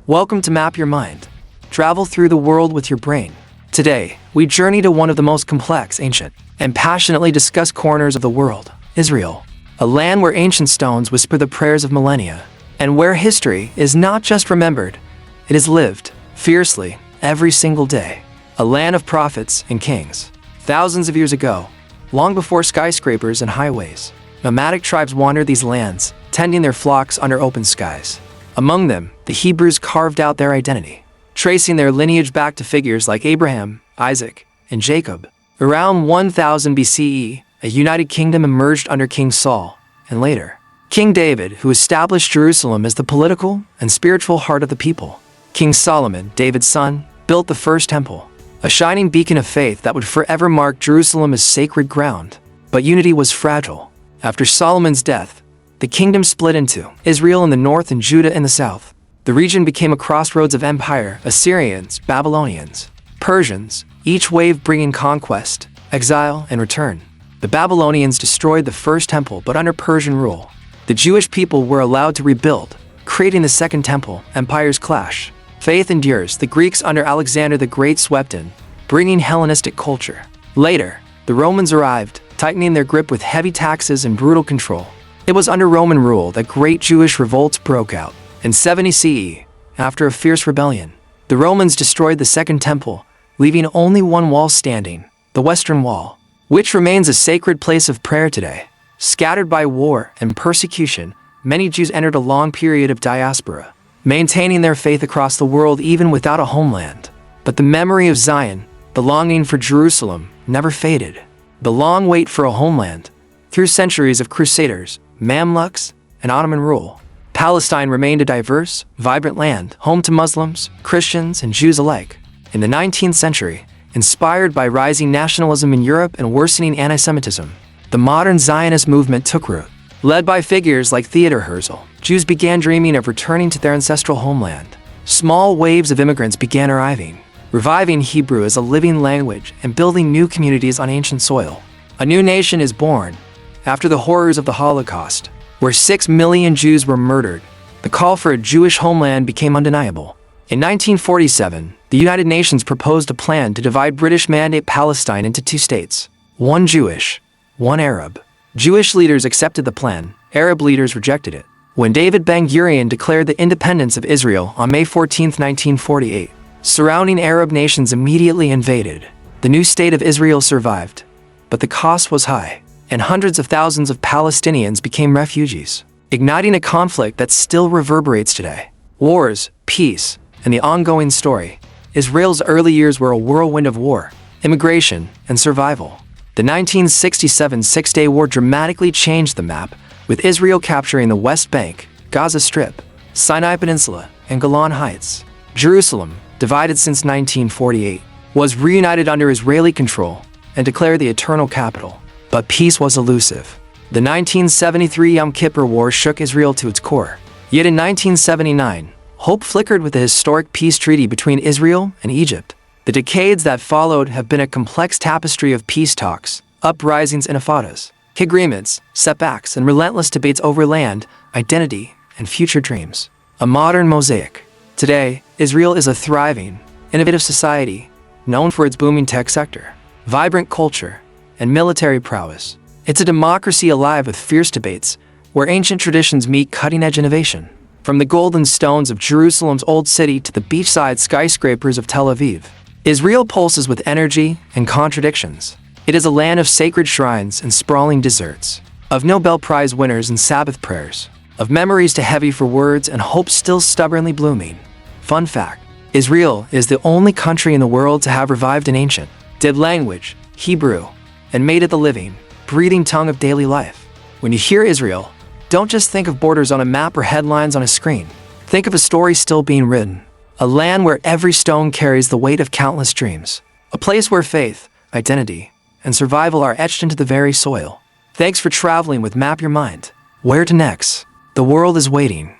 Welcome to Map Your Mind. Travel through the world with your brain. Today, we journey to one of the most complex, ancient, and passionately discussed corners of the world, Israel. A land where ancient stones whisper the prayers of millennia, and where history is not just remembered, it is lived, fiercely, every single day. A land of prophets and kings. Thousands of years ago, long before skyscrapers and highways, nomadic tribes wandered these lands, tending their flocks under open skies. Among them, the Hebrews carved out their identity, tracing their lineage back to figures like Abraham, Isaac, and Jacob. Around 1000 BCE, a united kingdom emerged under King Saul, and later, King David, who established Jerusalem as the political and spiritual heart of the people. King Solomon, David's son, built the first temple, a shining beacon of faith that would forever mark Jerusalem as sacred ground. But unity was fragile. After Solomon's death, the kingdom split into Israel in the north and Judah in the south. The region became a crossroads of empire: Assyrians, Babylonians, Persians, each wave bringing conquest, exile, and return. The Babylonians destroyed the first temple, but under Persian rule, the Jewish people were allowed to rebuild, creating the second temple. Empires clash. Faith endures. The Greeks under Alexander the Great swept in, bringing Hellenistic culture. Later, the Romans arrived, tightening their grip with heavy taxes and brutal control. It was under Roman rule that great Jewish revolts broke out. In 70 CE, after a fierce rebellion, the Romans destroyed the Second Temple, leaving only one wall standing, the Western Wall, which remains a sacred place of prayer today. Scattered by war and persecution, many Jews entered a long period of diaspora, maintaining their faith across the world even without a homeland. But the memory of Zion, the longing for Jerusalem, never faded. The long wait for a homeland, through centuries of crusaders, Mamluks, and Ottoman rule, Palestine remained a diverse, vibrant land, home to Muslims, Christians, and Jews alike. In the 19th century, inspired by rising nationalism in Europe and worsening anti-Semitism, the modern Zionist movement took root. Led by figures like Theodor Herzl, Jews began dreaming of returning to their ancestral homeland. Small waves of immigrants began arriving, reviving Hebrew as a living language and building new communities on ancient soil. A new nation is born. After the horrors of the Holocaust, where 6 million Jews were murdered, the call for a Jewish homeland became undeniable. In 1947, the United Nations proposed a plan to divide British Mandate Palestine into two states, one Jewish, one Arab. Jewish leaders accepted the plan, Arab leaders rejected it. When David Ben-Gurion declared the independence of Israel on May 14, 1948, surrounding Arab nations immediately invaded. The new state of Israel survived, but the cost was high, and hundreds of thousands of Palestinians became refugees, igniting a conflict that still reverberates today. Wars, peace, and the ongoing story. Israel's early years were a whirlwind of war, immigration, and survival. The 1967 Six-Day War dramatically changed the map, with Israel capturing the West Bank, Gaza Strip, Sinai Peninsula, and Golan Heights. Jerusalem, divided since 1948, was reunited under Israeli control and declared the eternal capital. But peace was elusive. The 1973 Yom Kippur War shook Israel to its core. Yet in 1979, hope flickered with the historic peace treaty between Israel and Egypt. The decades that followed have been a complex tapestry of peace talks, uprisings and intifadas, agreements, setbacks, and relentless debates over land, identity, and future dreams. A modern mosaic. Today, Israel is a thriving, innovative society, known for its booming tech sector, vibrant culture, and military prowess. It's a democracy alive with fierce debates, where ancient traditions meet cutting-edge innovation. From the golden stones of Jerusalem's old city to the beachside skyscrapers of Tel Aviv, Israel pulses with energy and contradictions. It is a land of sacred shrines and sprawling deserts, of Nobel Prize winners and Sabbath prayers, of memories too heavy for words and hope still stubbornly blooming. Fun fact: Israel is the only country in the world to have revived an ancient, dead language, Hebrew, and made it the living, breathing tongue of daily life. When you hear Israel, don't just think of borders on a map or headlines on a screen. Think of a story still being written. A land where every stone carries the weight of countless dreams. A place where faith, identity, and survival are etched into the very soil. Thanks for traveling with Map Your Mind. Where to next? The world is waiting.